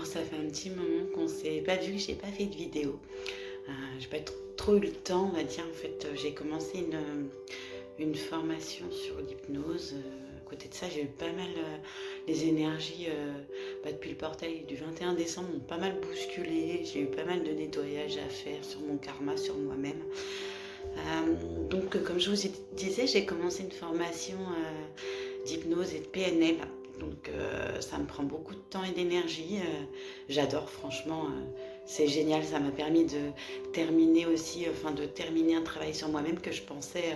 ça fait un petit moment qu'on s'est pas vu, que j'ai pas fait de vidéo. J'ai pas trop eu le temps, on va dire. En fait, j'ai commencé une formation sur l'hypnose. À côté de ça, j'ai eu pas mal les énergies depuis le portail du 21 décembre m'ont pas mal bousculé. J'ai eu pas mal de nettoyage à faire sur mon karma, sur moi-même. Comme je vous disais, j'ai commencé une formation d'hypnose et de PNL. Ça me prend beaucoup de temps et d'énergie. J'adore, franchement, c'est génial. Ça m'a permis de terminer aussi, de terminer un travail sur moi-même que je pensais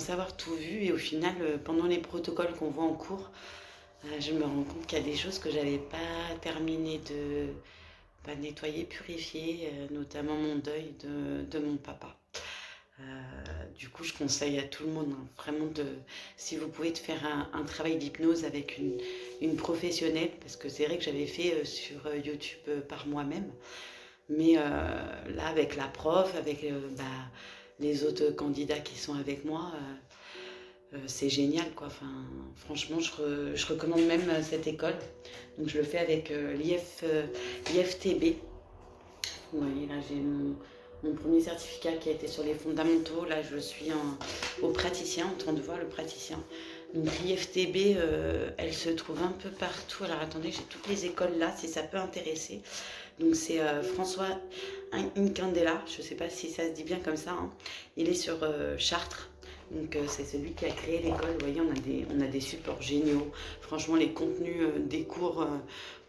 avoir tout vu. Et au final, pendant les protocoles qu'on voit en cours, je me rends compte qu'il y a des choses que j'avais pas terminé de nettoyer, purifier, notamment mon deuil de mon papa. Du coup, je conseille à tout le monde, hein, vraiment, si vous pouvez, de faire un travail d'hypnose avec une professionnelle, parce que c'est vrai que j'avais fait sur YouTube par moi-même, mais là, avec la prof, avec les autres candidats qui sont avec moi, c'est génial, quoi. Enfin, franchement, je recommande même cette école. Donc, je le fais avec l'IFTB. Vous voyez, là, j'ai mon premier certificat qui a été sur les fondamentaux. Là, je suis au praticien, en train de voir le praticien. Donc, l'IFTB, elle se trouve un peu partout. Alors, attendez, j'ai toutes les écoles là, si ça peut intéresser. Donc, c'est François Incandela. Je ne sais pas si ça se dit bien comme ça, hein. Il est sur Chartres. Donc c'est celui qui a créé l'école. Vous voyez, on a des supports géniaux. Franchement, les contenus des cours,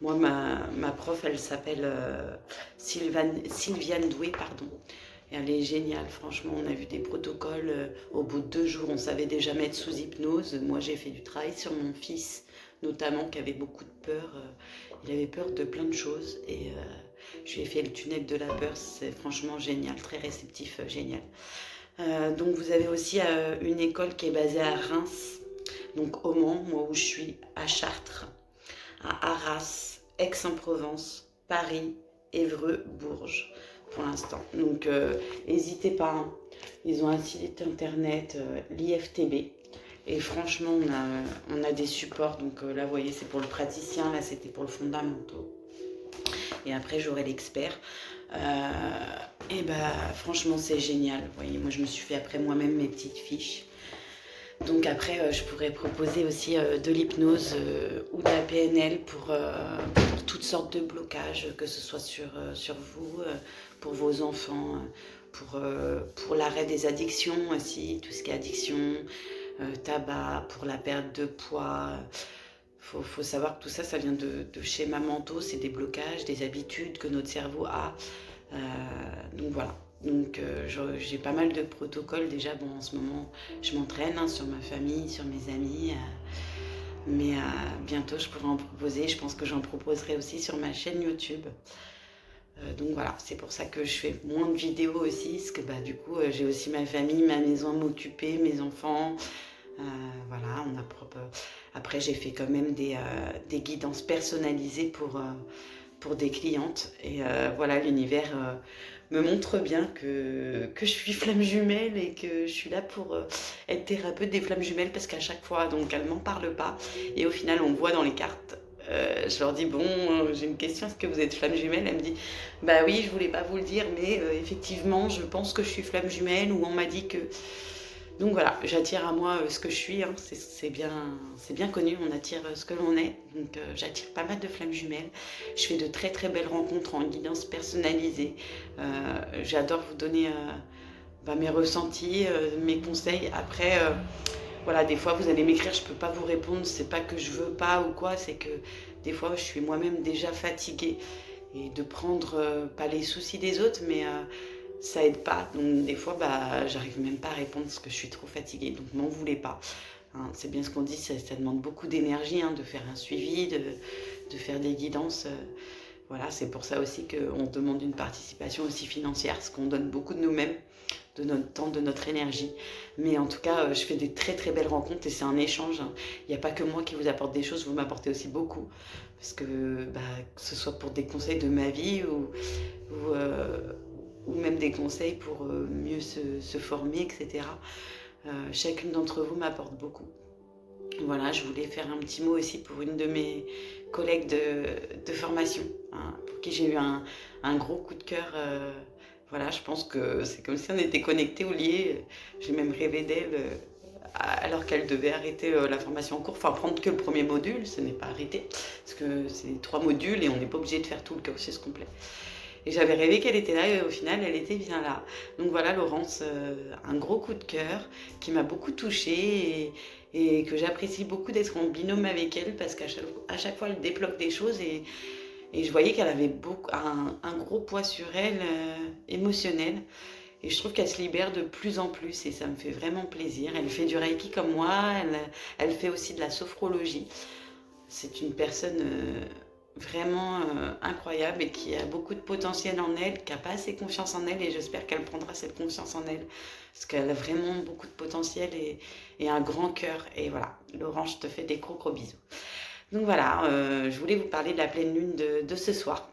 moi, ma prof, elle s'appelle Sylviane Doué, pardon. Et elle est géniale, franchement. On a vu des protocoles. Au bout de 2 jours, on savait déjà mettre sous hypnose. Moi, j'ai fait du travail sur mon fils, notamment, qui avait beaucoup de peur. Il avait peur de plein de choses. Et je lui ai fait le tunnel de la peur. C'est franchement génial, très réceptif, génial. Donc vous avez aussi une école qui est basée à Reims, donc au Mans, moi où je suis, à Chartres, à Arras, Aix-en-Provence, Paris, Évreux, Bourges pour l'instant. Donc n'hésitez pas, hein. Ils ont un site internet, l'IFTB. Et franchement, on a des supports. Donc là, vous voyez, c'est pour le praticien, là c'était pour le fondamental. Et après, j'aurai l'expert. Et franchement, c'est génial. Vous voyez, moi, je me suis fait après moi-même mes petites fiches. Donc après, je pourrais proposer aussi de l'hypnose ou de la PNL pour toutes sortes de blocages, que ce soit sur vous, pour vos enfants, pour l'arrêt des addictions aussi, tout ce qui est addiction, tabac, pour la perte de poids. Faut savoir que tout ça, ça vient de schémas mentaux, c'est des blocages, des habitudes que notre cerveau a. Donc voilà. Donc j'ai pas mal de protocoles déjà. Bon, en ce moment, je m'entraîne sur ma famille, sur mes amis. Mais bientôt, je pourrai en proposer. Je pense que j'en proposerai aussi sur ma chaîne YouTube. Donc voilà, c'est pour ça que je fais moins de vidéos aussi. Parce que du coup, j'ai aussi ma famille, ma maison à m'occuper, mes enfants. Voilà, après, j'ai fait quand même des guidances personnalisées pour des clientes. Et voilà, l'univers me montre bien que je suis flamme jumelle et que je suis là pour être thérapeute des flammes jumelles parce qu'à chaque fois, donc, elles m'en parlent pas. Et au final, on voit dans les cartes. Je leur dis, bon, j'ai une question, est-ce que vous êtes flamme jumelle? Elle me dit, bah oui, je voulais pas vous le dire, mais effectivement, je pense que je suis flamme jumelle, ou on m'a dit que... Donc voilà, j'attire à moi ce que je suis, hein. C'est bien connu, on attire ce que l'on est. Donc j'attire pas mal de flammes jumelles. Je fais de très très belles rencontres en guidance personnalisée. J'adore vous donner mes ressentis, mes conseils. Après, voilà, des fois vous allez m'écrire, je peux pas vous répondre, c'est pas que je veux pas ou quoi, c'est que des fois je suis moi-même déjà fatiguée. Et de prendre, pas les soucis des autres, mais ça aide pas. Donc des fois, j'arrive même pas à répondre parce que je suis trop fatiguée. Donc m'en voulez pas. Hein, c'est bien ce qu'on dit, ça demande beaucoup d'énergie, hein, de faire un suivi, de faire des guidances. Voilà, c'est pour ça aussi qu'on demande une participation aussi financière, parce qu'on donne beaucoup de nous-mêmes, de notre temps, de notre énergie. Mais en tout cas, je fais des très très belles rencontres et c'est un échange, hein. Il n'y a pas que moi qui vous apporte des choses, vous m'apportez aussi beaucoup. Parce que ce soit pour des conseils de ma vie ou même des conseils pour mieux se former, etc. Chacune d'entre vous m'apporte beaucoup. Voilà, je voulais faire un petit mot aussi pour une de mes collègues de formation, hein, pour qui j'ai eu un gros coup de cœur. Voilà, je pense que c'est comme si on était connectés ou liés. J'ai même rêvé d'elle alors qu'elle devait arrêter la formation en cours, enfin prendre que le premier module, ce n'est pas arrêté, parce que c'est 3 modules et on n'est pas obligé de faire tout le cursus complet. Et j'avais rêvé qu'elle était là et au final elle était bien là. Donc voilà Laurence, un gros coup de cœur qui m'a beaucoup touchée et que j'apprécie beaucoup d'être en binôme avec elle parce qu'à chaque fois elle débloque des choses et je voyais qu'elle avait un gros poids sur elle émotionnel. Et je trouve qu'elle se libère de plus en plus et ça me fait vraiment plaisir. Elle fait du Reiki comme moi, elle fait aussi de la sophrologie. C'est une personne vraiment incroyable et qui a beaucoup de potentiel en elle, qui n'a pas assez confiance en elle et j'espère qu'elle prendra cette confiance en elle parce qu'elle a vraiment beaucoup de potentiel et un grand cœur. Et voilà, Laurent, je te fais des gros bisous. Donc voilà, je voulais vous parler de la pleine lune de ce soir.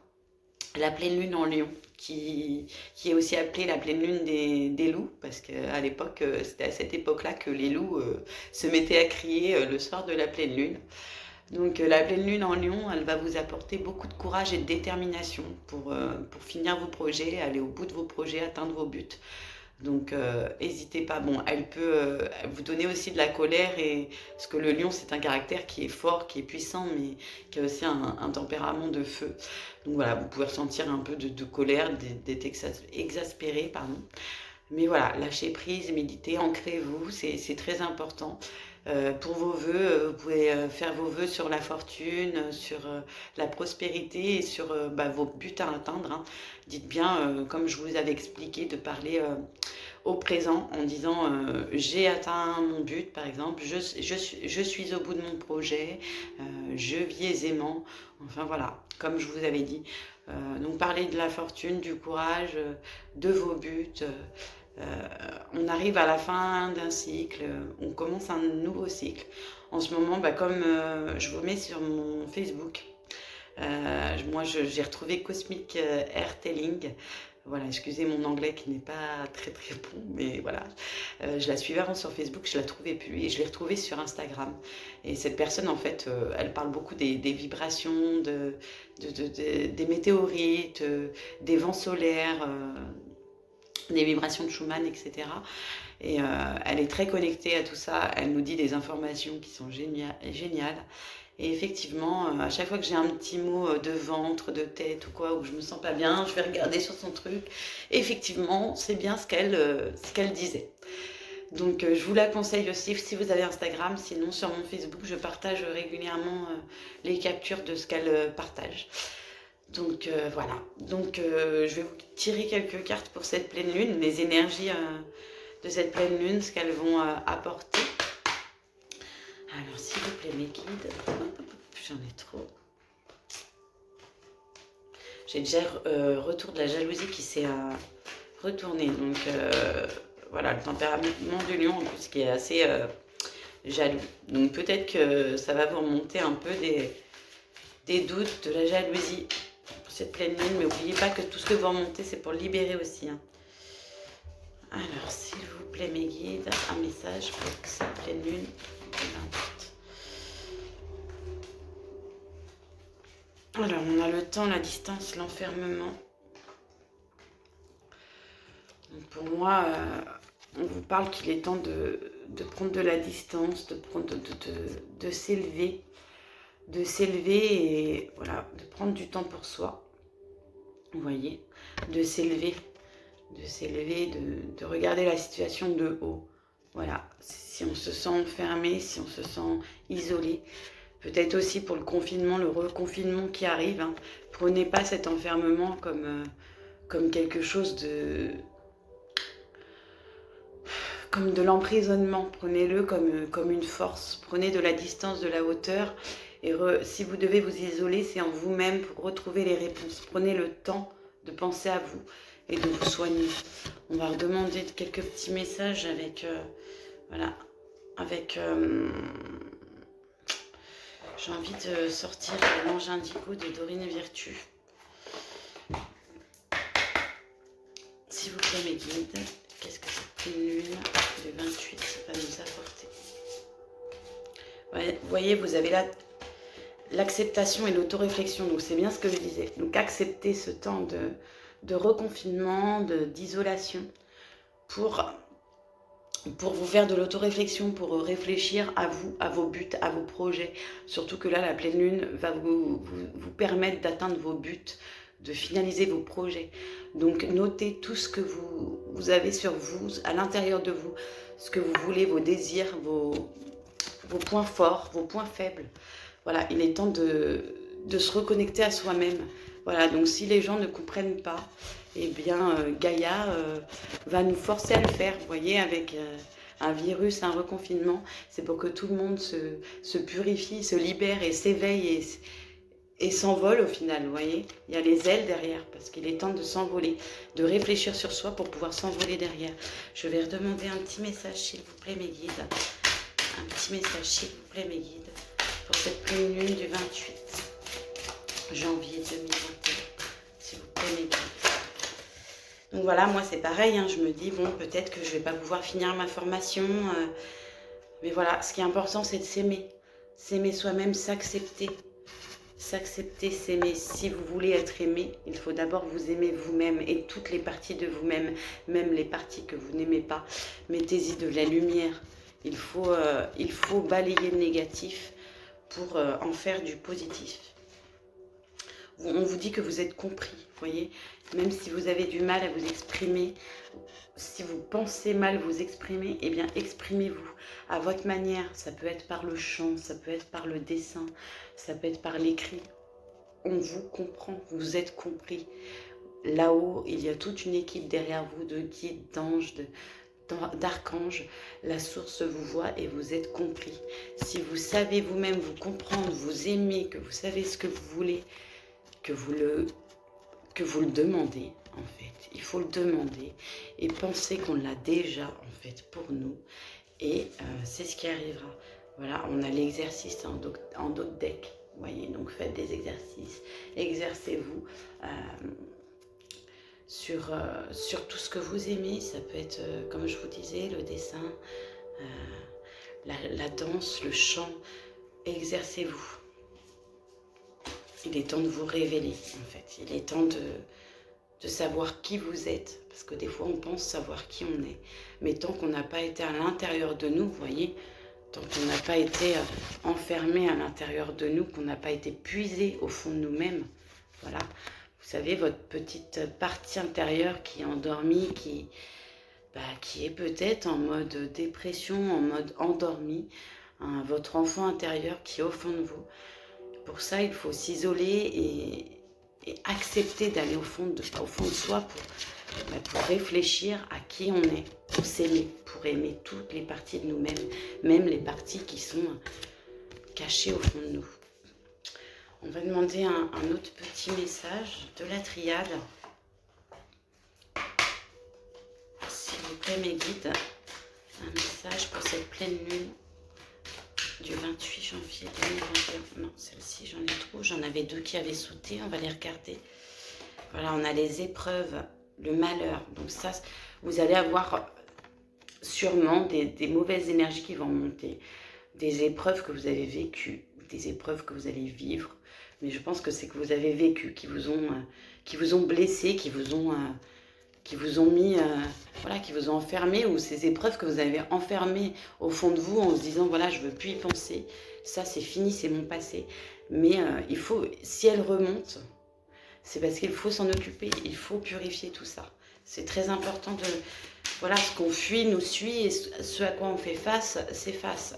La pleine lune en Lion, qui est aussi appelée la pleine lune des loups, parce qu'à l'époque, c'était à cette époque-là que les loups se mettaient à crier le soir de la pleine lune. Donc la pleine lune en Lion, elle va vous apporter beaucoup de courage et de détermination pour finir vos projets, aller au bout de vos projets, atteindre vos buts. Donc n'hésitez pas. Bon, elle peut vous donner aussi de la colère parce que le lion c'est un caractère qui est fort, qui est puissant, mais qui a aussi un tempérament de feu. Donc voilà, vous pouvez ressentir un peu de colère, d'être exaspéré, pardon. Mais voilà, lâchez prise, méditez, ancrez-vous, c'est très important. Pour vos vœux, vous pouvez faire vos vœux sur la fortune, sur la prospérité et sur vos buts à atteindre, hein. Dites bien, comme je vous avais expliqué, de parler au présent en disant j'ai atteint mon but, par exemple, je suis au bout de mon projet, je vis aisément, enfin voilà, comme je vous avais dit. Donc parlez de la fortune, du courage, de vos buts. On arrive à la fin d'un cycle, on commence un nouveau cycle. En ce moment, comme je vous mets sur mon Facebook, moi j'ai retrouvé Cosmic Air Telling. Voilà, excusez mon anglais qui n'est pas très très bon, mais voilà. Je la suivais avant sur Facebook, je la trouvais plus et je l'ai retrouvée sur Instagram. Et cette personne, en fait, elle parle beaucoup des vibrations, des météorites, des vents solaires, des vibrations de Schumann, etc. Et elle est très connectée à tout ça. Elle nous dit des informations qui sont géniales. Et effectivement, à chaque fois que j'ai un petit mot de ventre, de tête ou quoi, où je me sens pas bien, je vais regarder sur son truc. Et effectivement, c'est bien ce qu'elle disait. Donc je vous la conseille aussi si vous avez Instagram. Sinon, sur mon Facebook, je partage régulièrement les captures de ce qu'elle partage. Donc voilà, donc je vais vous tirer quelques cartes pour cette pleine lune, les énergies de cette pleine lune, ce qu'elles vont apporter. Alors s'il vous plaît mes guides, j'en ai trop. J'ai déjà retour de la jalousie qui s'est retourné, donc voilà, le tempérament du lion en plus qui est assez jaloux. Donc peut-être que ça va vous remonter un peu des doutes, de la jalousie. Cette pleine lune, mais n'oubliez pas que tout ce que vous remontez, c'est pour le libérer aussi, hein. Alors, s'il vous plaît, mes guides, un message pour cette pleine lune. Alors, on a le temps, la distance, l'enfermement. Donc pour moi, on vous parle qu'il est temps de prendre de la distance, de s'élever. De s'élever et voilà, de prendre du temps pour soi. Vous voyez, de s'élever, de regarder la situation de haut. Voilà, si on se sent enfermé, si on se sent isolé, peut-être aussi pour le confinement, le reconfinement qui arrive, hein, prenez pas cet enfermement comme quelque chose comme de l'emprisonnement, prenez-le comme une force, prenez de la distance, de la hauteur. Et si vous devez vous isoler, c'est en vous-même pour retrouver les réponses. Prenez le temps de penser à vous et de vous soigner. On va redemander quelques petits messages avec... voilà. Avec... j'ai envie de sortir l'ange indigo de Dorine Virtue. S'il vous plaît mes guides, qu'est-ce que cette lune du 28 va nous apporter? Ouais, vous voyez, vous avez là l'acceptation et l'autoréflexion, donc c'est bien ce que je disais. Donc accepter ce temps de reconfinement, d'isolation, pour vous faire de l'autoréflexion, pour réfléchir à vous, à vos buts, à vos projets. Surtout que là, la pleine lune va vous permettre d'atteindre vos buts, de finaliser vos projets. Donc notez tout ce que vous avez sur vous, à l'intérieur de vous, ce que vous voulez, vos désirs, vos points forts, vos points faibles. Voilà, il est temps de se reconnecter à soi-même. Voilà, donc si les gens ne comprennent pas, eh bien Gaïa va nous forcer à le faire, vous voyez, avec un virus, un reconfinement. C'est pour que tout le monde se purifie, se libère et s'éveille et s'envole au final, vous voyez. Il y a les ailes derrière, parce qu'il est temps de s'envoler, de réfléchir sur soi pour pouvoir s'envoler derrière. Je vais redemander un petit message, s'il vous plaît, mes guides. Un petit message, s'il vous plaît, mes guides, pour cette pleine lune du 28 janvier 2021. S'il vous plaît, mes guides. Donc voilà, moi c'est pareil, hein, je me dis, bon, peut-être que je ne vais pas pouvoir finir ma formation. Mais voilà, ce qui est important, c'est de s'aimer. S'aimer soi-même, s'accepter. S'accepter, s'aimer. Si vous voulez être aimé, il faut d'abord vous aimer vous-même et toutes les parties de vous-même, même les parties que vous n'aimez pas. Mettez-y de la lumière. Il faut balayer le négatif pour en faire du positif. On vous dit que vous êtes compris, voyez. Même si vous avez du mal à vous exprimer, si vous pensez mal vous exprimer, eh bien exprimez-vous à votre manière. Ça peut être par le chant, ça peut être par le dessin, ça peut être par l'écrit. On vous comprend, vous êtes compris. Là-haut, il y a toute une équipe derrière vous de guides, d'anges, d'archanges. La source vous voit et vous êtes compris. Si vous savez vous-même vous comprendre, vous aimer, que vous savez ce que vous voulez, que vous le demandez, en fait. Il faut le demander et penser qu'on l'a déjà, en fait, pour nous. Et c'est ce qui arrivera. Voilà, on a l'exercice en d'autres decks. Vous voyez, donc faites des exercices. Exercez-vous sur tout ce que vous aimez. Ça peut être, comme je vous disais, le dessin, la danse, le chant. Exercez-vous. Il est temps de vous révéler, en fait. Il est temps de savoir qui vous êtes. Parce que des fois, on pense savoir qui on est. Mais tant qu'on n'a pas été à l'intérieur de nous, vous voyez, tant qu'on n'a pas été enfermé à l'intérieur de nous, qu'on n'a pas été puisé au fond de nous-mêmes, voilà. Vous savez, votre petite partie intérieure qui est endormie, qui est peut-être en mode dépression, en mode endormi, hein, votre enfant intérieur qui est au fond de vous. Pour ça, il faut s'isoler et accepter d'aller au fond de soi pour réfléchir à qui on est, pour s'aimer, pour aimer toutes les parties de nous-mêmes, même les parties qui sont cachées au fond de nous. On va demander un autre petit message de la triade. S'il vous plaît, mes guides, un message pour cette pleine lune du 28 janvier 2021. Non, celle-ci, j'en ai trop. J'en avais deux qui avaient sauté. On va les regarder. Voilà, on a les épreuves, le malheur. Donc ça, vous allez avoir sûrement des mauvaises énergies qui vont monter. Des épreuves que vous avez vécues, des épreuves que vous allez vivre. Mais je pense que c'est que vous avez vécu, qui vous ont blessé, qui vous ont mis, voilà, qui vous ont enfermé, ou ces épreuves que vous avez enfermées au fond de vous en se disant, voilà, je ne veux plus y penser, ça c'est fini, c'est mon passé. Mais il faut, si elles remontent, c'est parce qu'il faut s'en occuper, il faut purifier tout ça. C'est très important de, voilà, ce qu'on fuit nous suit, et ce à quoi on fait face s'efface.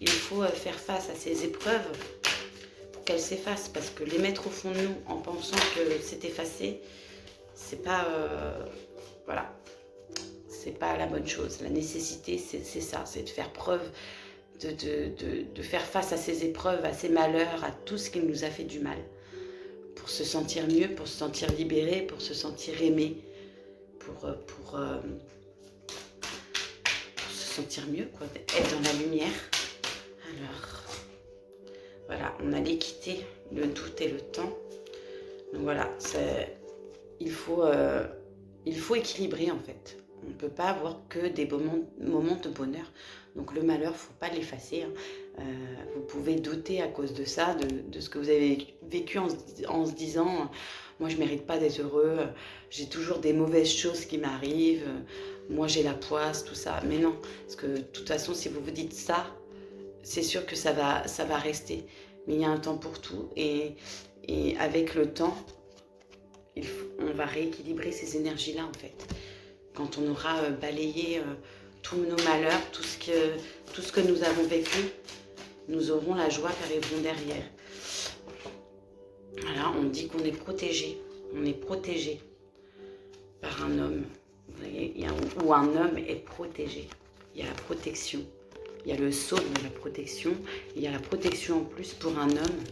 Il faut faire face à ces épreuves pour qu'elles s'effacent, parce que les mettre au fond de nous en pensant que c'est effacé, c'est pas, voilà, c'est pas la bonne chose. La nécessité, c'est ça, c'est de faire preuve, de faire face à ces épreuves, à ces malheurs, à tout ce qui nous a fait du mal, pour se sentir mieux, pour se sentir libéré, pour se sentir aimé, pour se sentir mieux, quoi, être dans la lumière. Alors, voilà, on a l'équité, le doute et le temps. Donc voilà, il faut équilibrer, en fait. On ne peut pas avoir que des moments de bonheur. Donc le malheur, il ne faut pas l'effacer. Vous pouvez douter à cause de ça, de ce que vous avez vécu en se disant moi je ne mérite pas d'être heureux, j'ai toujours des mauvaises choses qui m'arrivent, moi j'ai la poisse, tout ça. Mais non, parce que de toute façon si vous vous dites ça, c'est sûr que ça va rester. Mais il y a un temps pour tout et avec le temps, on va rééquilibrer ces énergies-là en fait. Quand on aura balayé tous nos malheurs, tout ce que nous avons vécu, nous aurons la joie qui arriveront derrière. Voilà, on dit qu'on est protégé. On est protégé par un homme. Vous voyez, où un homme est protégé. Il y a la protection. Il y a le sceau de la protection. Il y a la protection en plus pour un homme.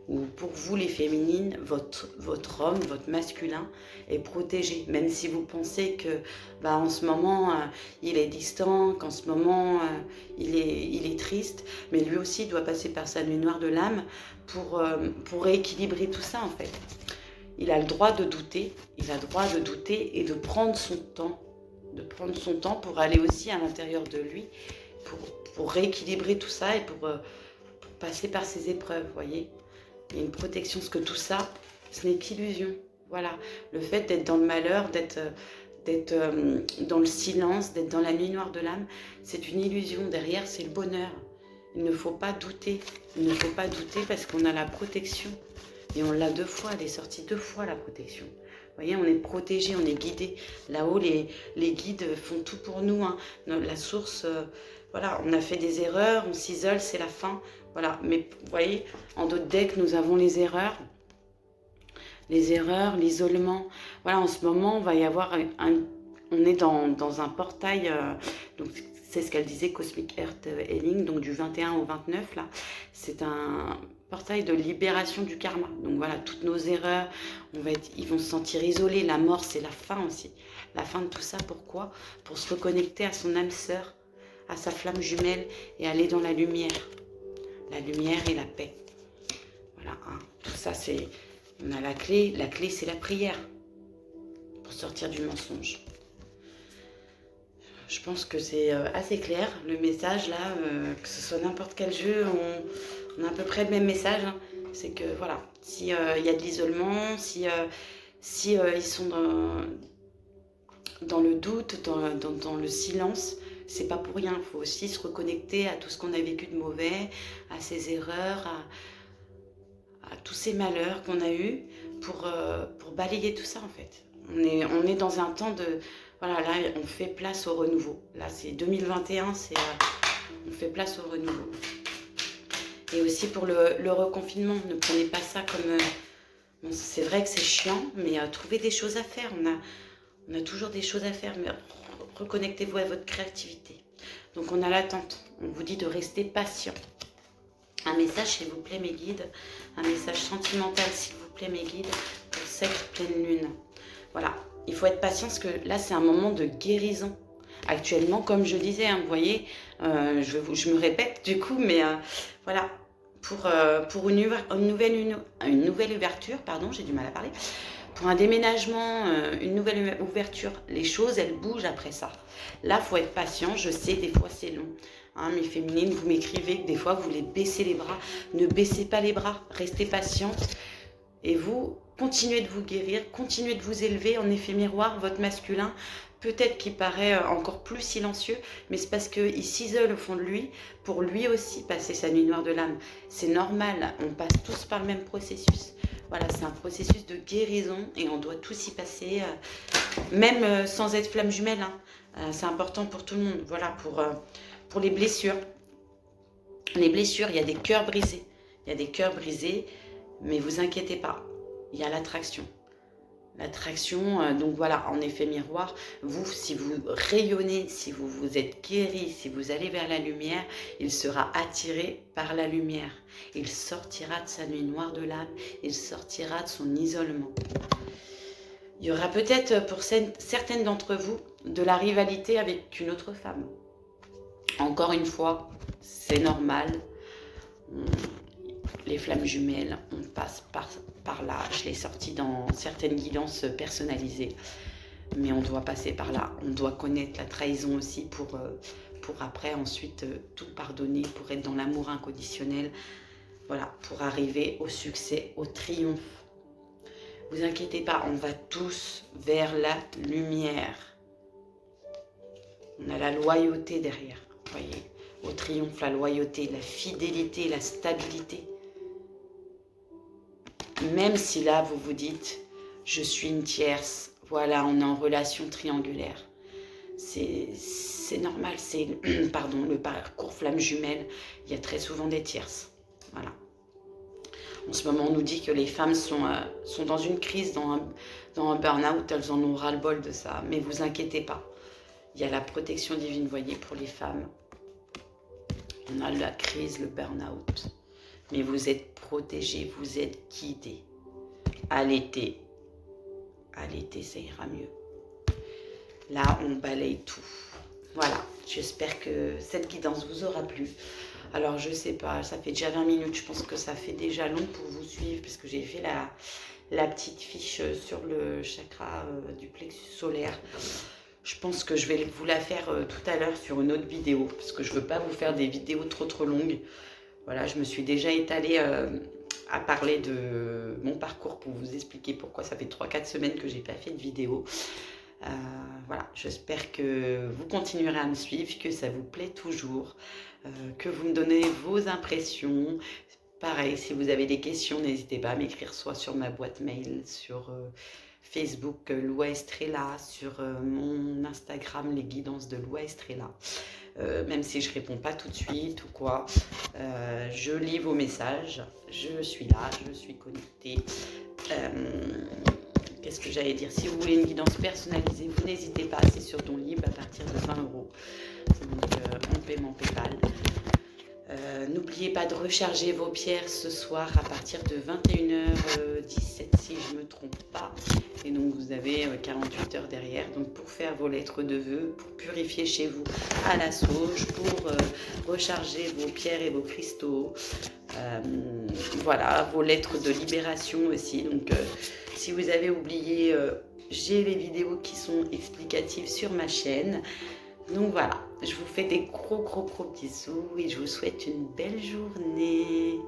Ou pour vous les féminines, votre homme, votre masculin est protégé. Même si vous pensez que en ce moment il est distant, qu'en ce moment il est triste, mais lui aussi il doit passer par sa nuit noire de l'âme pour rééquilibrer tout ça en fait. Il a le droit de douter, et de prendre son temps, pour aller aussi à l'intérieur de lui, pour rééquilibrer tout ça et pour passer par ces épreuves, vous voyez. Il y a une protection, parce que tout ça, ce n'est qu'illusion. Voilà, le fait d'être dans le malheur, d'être dans le silence, d'être dans la nuit noire de l'âme, c'est une illusion. Derrière, c'est le bonheur. Il ne faut pas douter. Il ne faut pas douter parce qu'on a la protection. Et on l'a 2 fois, elle est sortie 2 fois la protection. Vous voyez, on est protégé, on est guidé. Là-haut, les guides font tout pour nous. Hein. La source, voilà, on a fait des erreurs, on s'isole, c'est la fin. Voilà, mais vous voyez, en d'autres decks, nous avons les erreurs, l'isolement. Voilà, en ce moment, on va y avoir on est dans un portail, donc c'est ce qu'elle disait, Cosmic Earth Healing, donc du 21 au 29, là. C'est un portail de libération du karma. Donc voilà, toutes nos erreurs, ils vont se sentir isolés. La mort, c'est la fin aussi. La fin de tout ça, pourquoi? Pour se reconnecter à son âme sœur, à sa flamme jumelle et aller dans la lumière. La lumière et la paix. Voilà, hein. Tout ça, on a la clé c'est la prière pour sortir du mensonge. Je pense que c'est assez clair, le message là, que ce soit n'importe quel jeu, on a à peu près le même message. Hein. C'est que voilà, s'il y a de l'isolement, si ils sont dans le doute, dans le silence, c'est pas pour rien. Il faut aussi se reconnecter à tout ce qu'on a vécu de mauvais, à ses erreurs, à tous ces malheurs qu'on a eus pour balayer tout ça en fait. On est dans un temps de... Voilà, là on fait place au renouveau. Là c'est 2021, on fait place au renouveau. Et aussi pour le reconfinement, ne prenez pas ça comme... bon, c'est vrai que c'est chiant, mais trouvez des choses à faire. On a toujours des choses à faire, mais reconnectez-vous à votre créativité. Donc on a l'attente, on vous dit de rester patient. Un message s'il vous plaît mes guides, un message sentimental s'il vous plaît mes guides, pour cette pleine lune. Voilà, il faut être patient parce que là c'est un moment de guérison. Actuellement, comme je disais, hein, vous voyez, je me répète du coup, mais voilà, pour une nouvelle ouverture, pardon, j'ai du mal à parler, pour un déménagement, une nouvelle ouverture, les choses, elles bougent après ça. Là, il faut être patient. Je sais, des fois, c'est long. Hein, mes féminines, vous m'écrivez que des fois, vous voulez baisser les bras. Ne baissez pas les bras. Restez patiente. Et vous, continuez de vous guérir. Continuez de vous élever. En effet miroir, votre masculin, peut-être qu'il paraît encore plus silencieux, mais c'est parce qu'il s'isole au fond de lui, pour lui aussi passer sa nuit noire de l'âme. C'est normal. On passe tous par le même processus. Voilà, c'est un processus de guérison et on doit tous y passer, même sans être flamme jumelle. Hein. C'est important pour tout le monde. Voilà, pour les blessures. Les blessures, il y a des cœurs brisés. Il y a des cœurs brisés, mais vous inquiétez pas, il y a l'attraction. L'attraction, donc voilà, en effet miroir, vous, si vous rayonnez, si vous vous êtes guéri, si vous allez vers la lumière, il sera attiré par la lumière. Il sortira de sa nuit noire de l'âme, il sortira de son isolement. Il y aura peut-être pour certaines d'entre vous de la rivalité avec une autre femme. Encore une fois, c'est normal. Les flammes jumelles, on passe par là. Je l'ai sorti dans certaines guidances personnalisées. mais on doit passer par là. On doit connaître la trahison aussi pour après ensuite tout pardonner, pour être dans l'amour inconditionnel. Voilà, pour arriver au succès, au triomphe. Vous inquiétez pas, on va tous vers la lumière. On a la loyauté derrière, voyez. Au triomphe, la loyauté, la fidélité, la stabilité. Même si là, vous vous dites, je suis une tierce, voilà, on est en relation triangulaire. C'est normal, c'est pardon, le parcours flamme jumelle, il y a très souvent des tierces. Voilà. En ce moment, on nous dit que les femmes sont dans une crise, dans un burn-out, elles en ont ras-le-bol de ça. Mais vous inquiétez pas, il y a la protection divine, voyez, pour les femmes. On a la crise, le burn-out. Mais vous êtes protégés, vous êtes guidés. Allaitez, ça ira mieux. Là, on balaye tout. Voilà, j'espère que cette guidance vous aura plu. Alors, je sais pas, ça fait déjà 20 minutes, je pense que ça fait déjà long pour vous suivre, parce que j'ai fait la petite fiche sur le chakra du plexus solaire. Je pense que je vais vous la faire tout à l'heure sur une autre vidéo, parce que je ne veux pas vous faire des vidéos trop longues. Voilà, je me suis déjà étalée à parler de mon parcours pour vous expliquer pourquoi ça fait 3-4 semaines que je n'ai pas fait de vidéo. Voilà, j'espère que vous continuerez à me suivre, que ça vous plaît toujours, que vous me donnez vos impressions. Pareil, si vous avez des questions, n'hésitez pas à m'écrire soit sur ma boîte mail, sur Facebook Lua Estrella, sur mon Instagram les guidances de Lua Estrella. Même si je réponds pas tout de suite ou quoi, je lis vos messages, je suis là, je suis connectée. Qu'est-ce que j'allais dire? Si vous voulez une guidance personnalisée, vous n'hésitez pas, c'est sur Don Libre à partir de 20 €. Donc en paiement PayPal. N'oubliez pas de recharger vos pierres ce soir à partir de 21h17 si je ne me trompe pas. Et donc vous avez 48 heures derrière donc pour faire vos lettres de vœux, pour purifier chez vous à la sauge, pour recharger vos pierres et vos cristaux. Voilà, vos lettres de libération aussi. Donc si vous avez oublié, j'ai les vidéos qui sont explicatives sur ma chaîne. Donc voilà, je vous fais des gros bisous et je vous souhaite une belle journée.